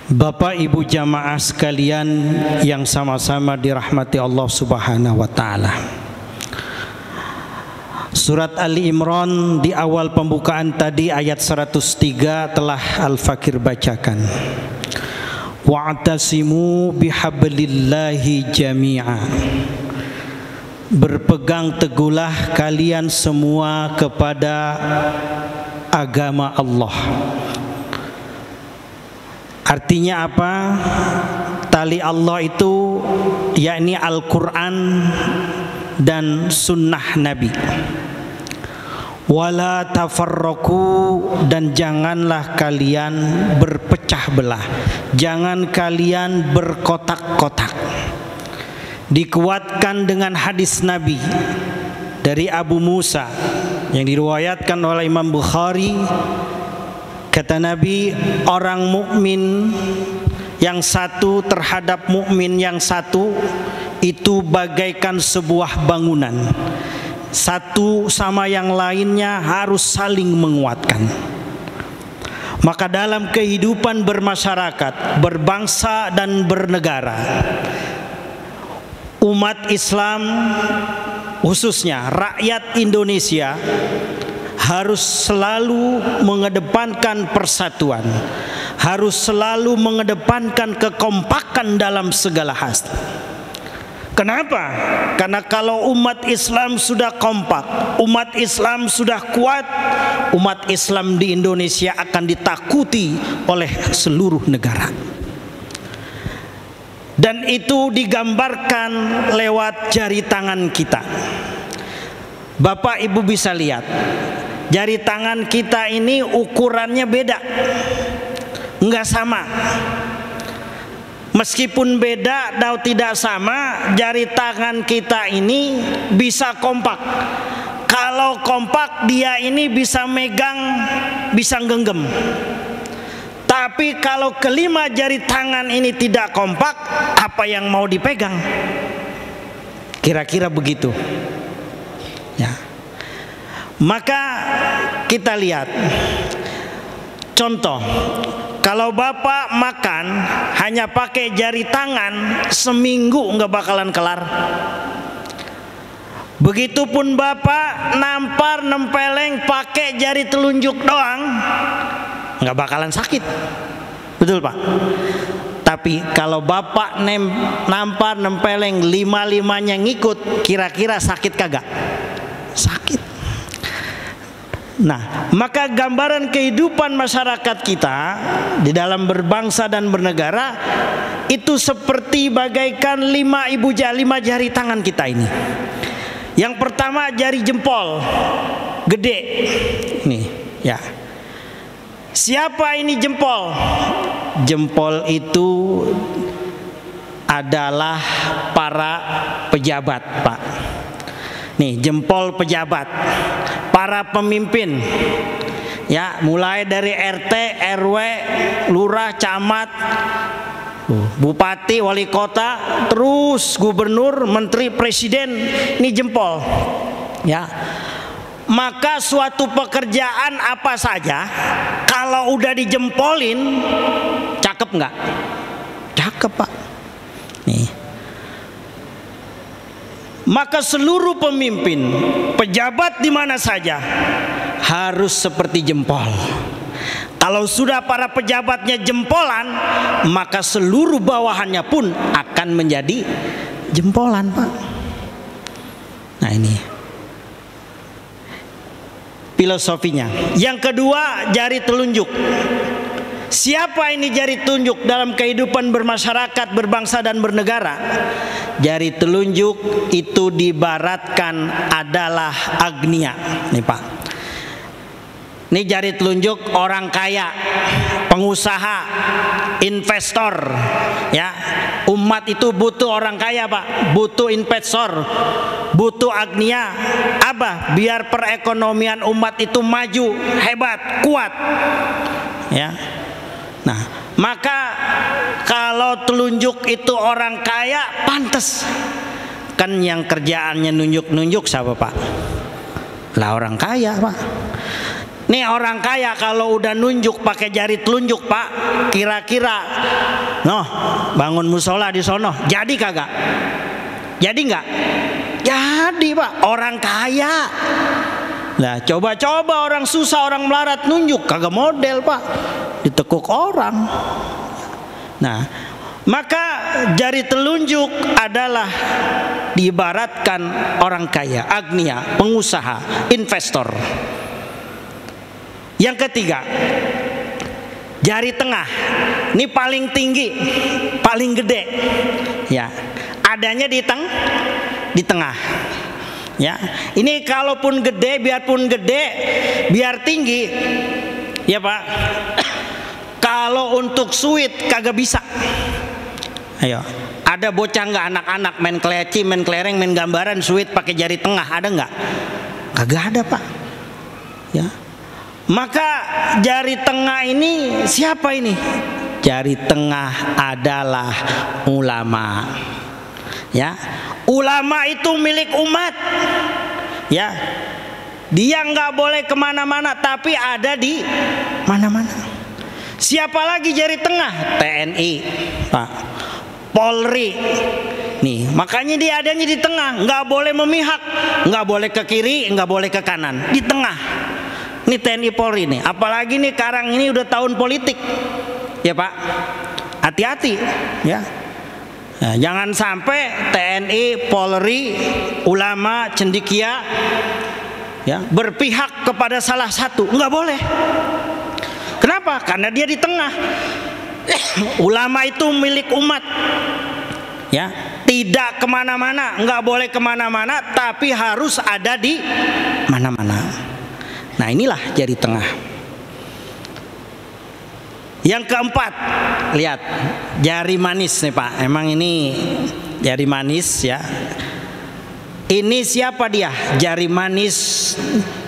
Bapak Ibu jamaah sekalian yang sama-sama dirahmati Allah Subhanahu wa taala. Surat Ali Imran di awal pembukaan tadi ayat 103 telah Al-Fakir bacakan. Wa'tasimu bihablillahi jami'a. Berpegang teguhlah kalian semua kepada agama Allah. Artinya apa? Tali Allah itu yakni Al-Quran dan sunnah Nabi. Wala tafarraqu, dan janganlah kalian berpecah belah, jangan kalian berkotak-kotak. Dikuatkan dengan hadis Nabi dari Abu Musa yang diriwayatkan oleh Imam Bukhari. Kata Nabi, orang mukmin yang satu terhadap mukmin yang satu itu bagaikan sebuah bangunan. Satu sama yang lainnya harus saling menguatkan. Maka dalam kehidupan bermasyarakat, berbangsa dan bernegara, umat Islam khususnya rakyat Indonesia harus selalu mengedepankan persatuan, harus selalu mengedepankan kekompakan dalam segala hal. Kenapa? Karena kalau umat Islam sudah kompak, umat Islam sudah kuat, umat Islam di Indonesia akan ditakuti oleh seluruh negara. Dan itu digambarkan lewat jari tangan kita. Bapak Ibu bisa lihat, jari tangan kita ini ukurannya beda, enggak sama. Meskipun beda atau tidak sama, jari tangan kita ini bisa kompak. Kalau kompak, dia ini bisa megang, bisa genggam. Tapi kalau kelima jari tangan ini tidak kompak, apa yang mau dipegang? Kira-kira begitu. Ya. Maka kita lihat contoh, kalau Bapak makan hanya pakai jari tangan, seminggu nggak bakalan kelar. Begitupun Bapak nampar nempeleng pakai jari telunjuk doang, nggak bakalan sakit. Betul Pak? Tapi kalau Bapak nampar nempeleng lima-limanya ngikut, kira-kira sakit kagak? Sakit. Nah, maka gambaran kehidupan masyarakat kita di dalam berbangsa dan bernegara itu seperti bagaikan lima jari tangan kita ini. Yang pertama jari jempol, gede, nih, ya. Siapa ini jempol? Jempol itu adalah para pejabat, Pak. Nih, jempol pejabat, para pemimpin, ya, mulai dari RT, RW, lurah, camat, bupati, wali kota, terus gubernur, menteri, presiden, ini jempol, ya. Maka suatu pekerjaan apa saja, kalau udah dijempolin, cakep nggak? Cakep Pak. Nih. Maka seluruh pemimpin, pejabat di mana saja harus seperti jempol. Kalau sudah para pejabatnya jempolan, maka seluruh bawahannya pun akan menjadi jempolan, Pak. Nah, ini filosofinya. Yang kedua, jari telunjuk. Siapa ini jari telunjuk dalam kehidupan bermasyarakat, berbangsa dan bernegara? Jari telunjuk itu diibaratkan adalah agnia. Nih Pak, ini jari telunjuk orang kaya, pengusaha, investor, ya. Umat itu butuh orang kaya Pak, butuh investor, butuh agnia. Apa? Biar perekonomian umat itu maju, hebat, kuat, ya. Nah, maka kalau telunjuk itu orang kaya, pantas. Kan yang kerjaannya nunjuk-nunjuk siapa Pak? Lah orang kaya Pak. Nih orang kaya kalau udah nunjuk pakai jari telunjuk Pak, kira-kira noh bangun musola di sono jadi kagak? Jadi nggak? Jadi Pak, orang kaya. Nah coba-coba orang susah, orang melarat nunjuk kagak model Pak, ditekuk orang. Nah maka jari telunjuk adalah diibaratkan orang kaya, agnia, pengusaha, investor. Yang ketiga, jari tengah. Ini paling tinggi, paling gede. Ya, adanya di tengah. Ya, ini kalaupun gede, biarpun gede, biar tinggi, ya Pak. Kalau untuk suit kagak bisa. Ayo, ada bocah nggak anak-anak main keleci, main kelereng, main gambaran suit pakai jari tengah, ada nggak? Kagak ada Pak. Ya. Maka jari tengah ini siapa ini? Jari tengah adalah ulama. Ya, ulama itu milik umat. Ya, dia nggak boleh kemana-mana, tapi ada di mana-mana. Siapa lagi jari tengah? TNI, Pak, Polri. Nih, makanya dia adanya di tengah, nggak boleh memihak, nggak boleh ke kiri, nggak boleh ke kanan, di tengah. Ini TNI Polri nih, apalagi nih sekarang ini udah tahun politik, ya Pak, hati-hati, ya. Nah, jangan sampai TNI, Polri, ulama, cendekia, ya, berpihak kepada salah satu, nggak boleh. Kenapa? Karena dia di tengah. Ulama itu milik umat, ya, tidak kemana-mana, nggak boleh kemana-mana, tapi harus ada di mana-mana. Nah inilah jari tengah. Yang keempat, lihat jari manis nih Pak. Emang ini jari manis ya. Ini siapa dia? Jari manis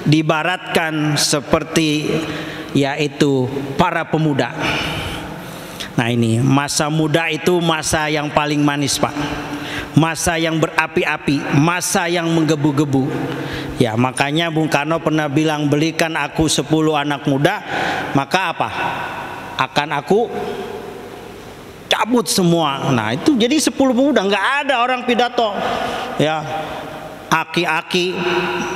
diibaratkan seperti yaitu para pemuda. Nah ini masa muda itu masa yang paling manis Pak, masa yang berapi-api, masa yang menggebu-gebu. Ya makanya Bung Karno pernah bilang, belikan aku 10 anak muda, maka apa? Akan aku cabut semua. Nah itu jadi 10 pemuda, nggak ada orang pidato. Ya, aki-aki,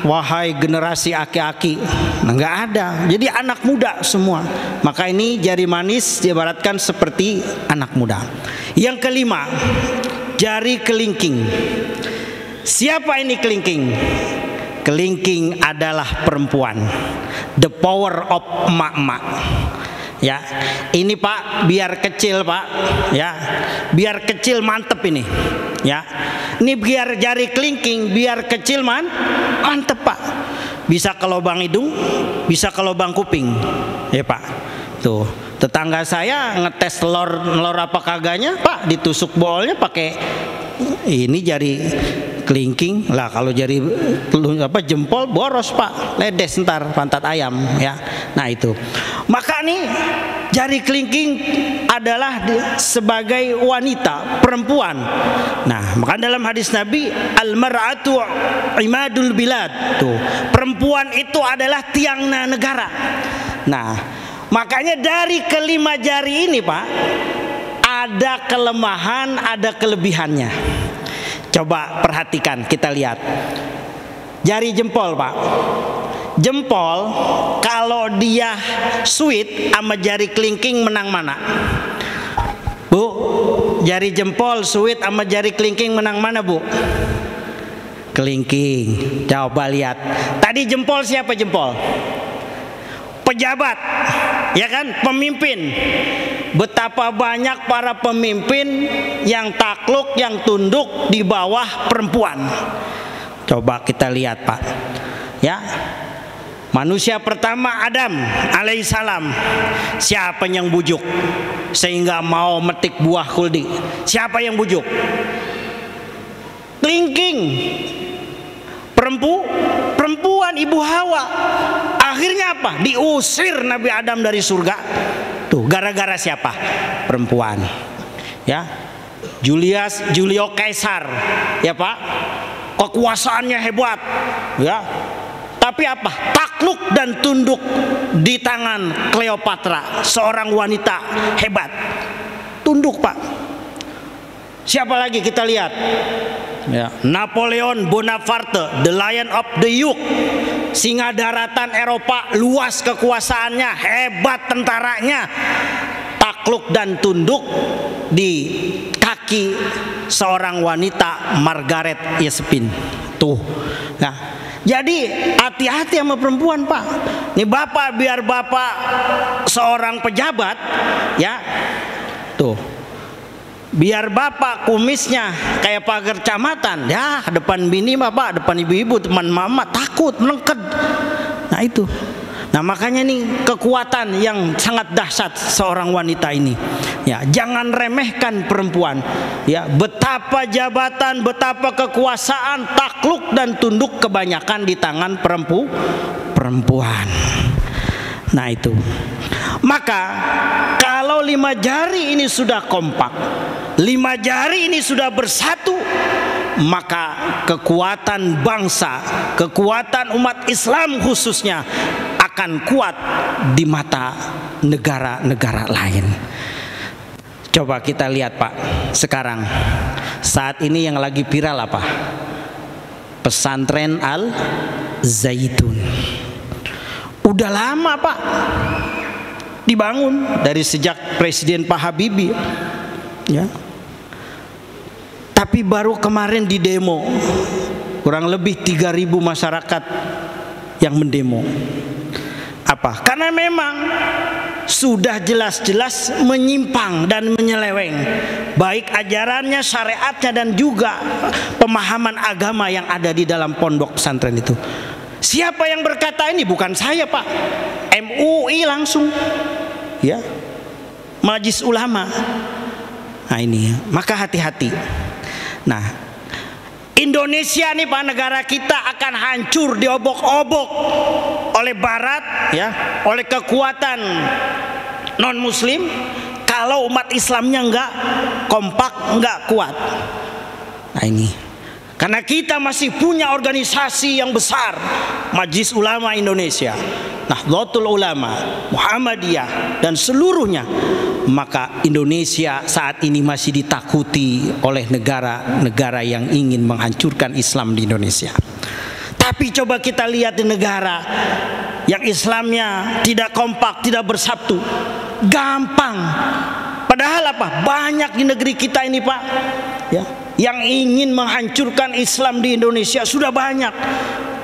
wahai generasi aki-aki, nah, nggak ada. Jadi anak muda semua. Maka ini jari manis diibaratkan seperti anak muda. Yang kelima, jari kelingking. Siapa ini kelingking? Kelingking adalah perempuan. The power of emak-emak. Ya, ini Pak, biar kecil Pak, ya, biar kecil mantep ini, ya. Ini biar jari kelingking, biar kecil mantep Pak. Bisa ke lubang hidung, bisa ke lubang kuping, ya Pak. Tuh, tetangga saya ngetes telur apa kagaknya Pak, ditusuk bolnya pakai ini jari kelingking lah. Kalau jari jempol boros Pak, ledes ntar pantat ayam ya. Nah itu, maka nih jari kelingking adalah sebagai wanita, perempuan. Nah maka dalam hadis Nabi, al-mar'atu imadul bilad, tuh perempuan itu adalah tiangnya negara. Nah makanya dari kelima jari ini Pak, ada kelemahan, ada kelebihannya. Coba perhatikan, kita lihat jari jempol Pak. Jempol kalau dia sweet sama jari kelingking, menang mana? Bu, jari jempol sweet sama jari kelingking menang mana Bu? Kelingking. Coba lihat, tadi jempol siapa jempol? Pejabat, ya kan, pemimpin. Betapa banyak para pemimpin yang takluk, yang tunduk di bawah perempuan. Coba kita lihat Pak, ya. Manusia pertama Adam alaihissalam, siapa yang bujuk sehingga mau metik buah khuldi? Siapa yang bujuk? Kelingking. Perempuan, ibu Hawa. Akhirnya apa? Diusir Nabi Adam dari surga. Tuh, gara-gara siapa? Perempuan. Ya. Julio Kaisar, ya Pak. Kekuasaannya hebat, ya. Tapi apa? Takluk dan tunduk di tangan Cleopatra, seorang wanita hebat. Tunduk, Pak. Siapa lagi kita lihat? Ya, Napoleon Bonaparte, the Lion of the York, singa daratan Eropa, luas kekuasaannya, hebat tentaranya. Takluk dan tunduk di kaki seorang wanita, Margaret Yespin. Tuh. Nah, jadi hati-hati sama perempuan, Pak. Nih bapak, biar bapak seorang pejabat, ya, tuh, biar bapak kumisnya kayak pagar kecamatan, ya, depan bini bapak, depan ibu-ibu, teman mama, takut, melengket. Nah itu. Nah makanya nih kekuatan yang sangat dahsyat seorang wanita ini. Ya, jangan remehkan perempuan. Ya, betapa jabatan, betapa kekuasaan, takluk dan tunduk kebanyakan di tangan perempuan. Nah itu. Maka kalau 5 jari ini sudah kompak, 5 jari ini sudah bersatu, maka kekuatan bangsa, kekuatan umat Islam khususnya akan kuat di mata negara-negara lain. Coba kita lihat, Pak, sekarang saat ini yang lagi viral apa? Pesantren Al Zaitun. Udah lama, Pak, dibangun dari sejak Presiden Pak Habibie, ya. Tapi baru kemarin di demo, kurang lebih 3.000 masyarakat yang mendemo. Apa? Karena memang sudah jelas-jelas menyimpang dan menyeleweng, baik ajarannya, syariatnya, dan juga pemahaman agama yang ada di dalam pondok pesantren itu. Siapa yang berkata ini? Bukan saya, Pak. MUI langsung, ya, Majelis Ulama. Nah ini, maka hati-hati. Nah, Indonesia nih, Pak, negara kita akan hancur, diobok-obok oleh Barat, ya, oleh kekuatan non-Muslim, kalau umat Islamnya enggak kompak, enggak kuat. Nah ini, karena kita masih punya organisasi yang besar, Majelis Ulama Indonesia, Nahdlatul Ulama, Muhammadiyah, dan seluruhnya. Maka Indonesia saat ini masih ditakuti oleh negara-negara yang ingin menghancurkan Islam di Indonesia. Tapi coba kita lihat di negara yang Islamnya tidak kompak, tidak bersatu, gampang. Padahal apa? Banyak di negeri kita ini, Pak, ya, yang ingin menghancurkan Islam di Indonesia sudah banyak,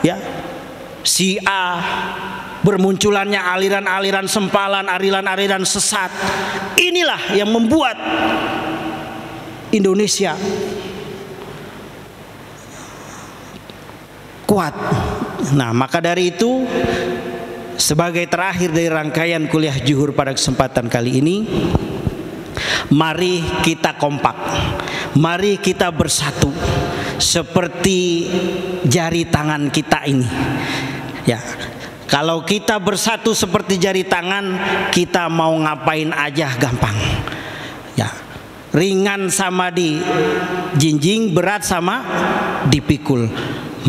ya. Syiah, bermunculannya aliran-aliran sempalan, aliran-aliran sesat. Inilah yang membuat Indonesia kuat. Nah, maka dari itu, sebagai terakhir dari rangkaian kuliah Zuhur pada kesempatan kali ini, mari kita kompak, mari kita bersatu seperti jari tangan kita ini, ya. Kalau kita bersatu seperti jari tangan, kita mau ngapain aja gampang, ya. Ringan sama dijinjing, berat sama dipikul.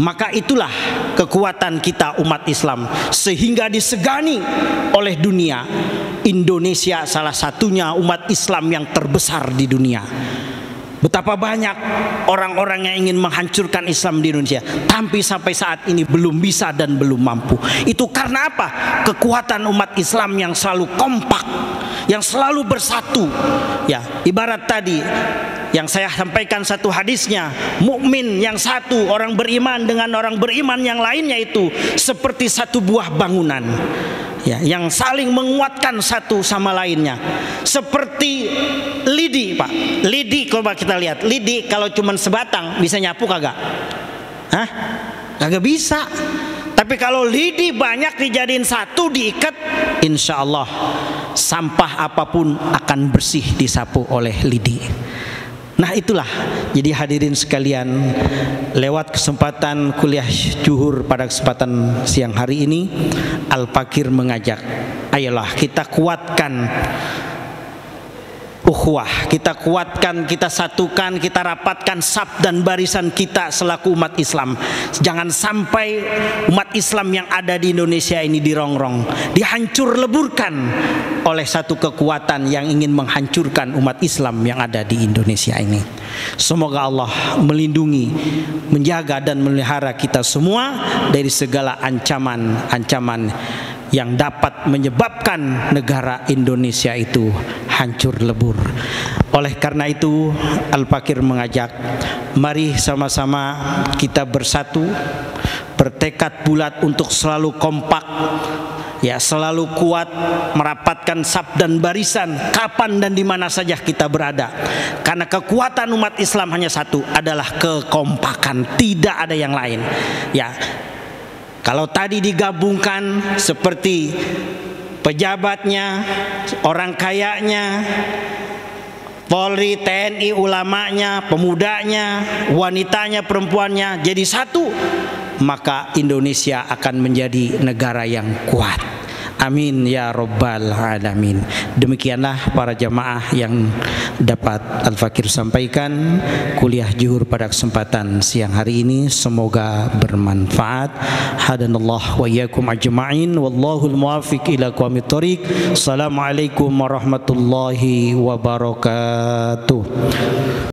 Maka itulah kekuatan kita umat Islam, sehingga disegani oleh dunia. Indonesia salah satunya umat Islam yang terbesar di dunia. Betapa banyak orang-orang yang ingin menghancurkan Islam di Indonesia, tapi sampai saat ini belum bisa dan belum mampu. Itu karena apa? Kekuatan umat Islam yang selalu kompak, yang selalu bersatu. Ya, ibarat tadi yang saya sampaikan satu hadisnya, mukmin yang satu, orang beriman dengan orang beriman yang lainnya itu seperti satu buah bangunan, ya, yang saling menguatkan satu sama lainnya. Seperti lidi, Pak. Lidi, coba kita lihat. Lidi kalau cuma sebatang bisa nyapu kagak? Hah? Kagak bisa. Tapi kalau lidi banyak dijadiin satu, diikat, insya Allah sampah apapun akan bersih disapu oleh lidi. Nah itulah, jadi hadirin sekalian, lewat kesempatan kuliah Zuhur pada kesempatan siang hari ini, Al-Fakir mengajak, ayolah kita kuatkan ukhuwah, kita kuatkan, kita satukan, kita rapatkan saf dan barisan kita selaku umat Islam. Jangan sampai umat Islam yang ada di Indonesia ini dirongrong, dihancur leburkan oleh satu kekuatan yang ingin menghancurkan umat Islam yang ada di Indonesia ini. Semoga Allah melindungi, menjaga dan memelihara kita semua dari segala ancaman-ancaman yang dapat menyebabkan negara Indonesia itu hancur lebur. Oleh karena itu, Al-Fakir mengajak, mari sama-sama kita bersatu, bertekad bulat untuk selalu kompak, ya, selalu kuat, merapatkan saf dan barisan kapan dan di mana saja kita berada. Karena kekuatan umat Islam hanya satu, adalah kekompakan, tidak ada yang lain. Ya, kalau tadi digabungkan seperti pejabatnya, orang kayanya, Polri, TNI, ulamanya, pemudanya, wanitanya, perempuannya jadi satu, maka Indonesia akan menjadi negara yang kuat. Amin ya rabbal alamin. Demikianlah para jamaah yang dapat Al-Fakir sampaikan kuliah zuhur pada kesempatan siang hari ini. Semoga bermanfaat. Hadanallah wa iyyakum ajma'in, wallahul muwaffiq ila aqwamit thoriq. Assalamualaikum warahmatullahi wabarakatuh.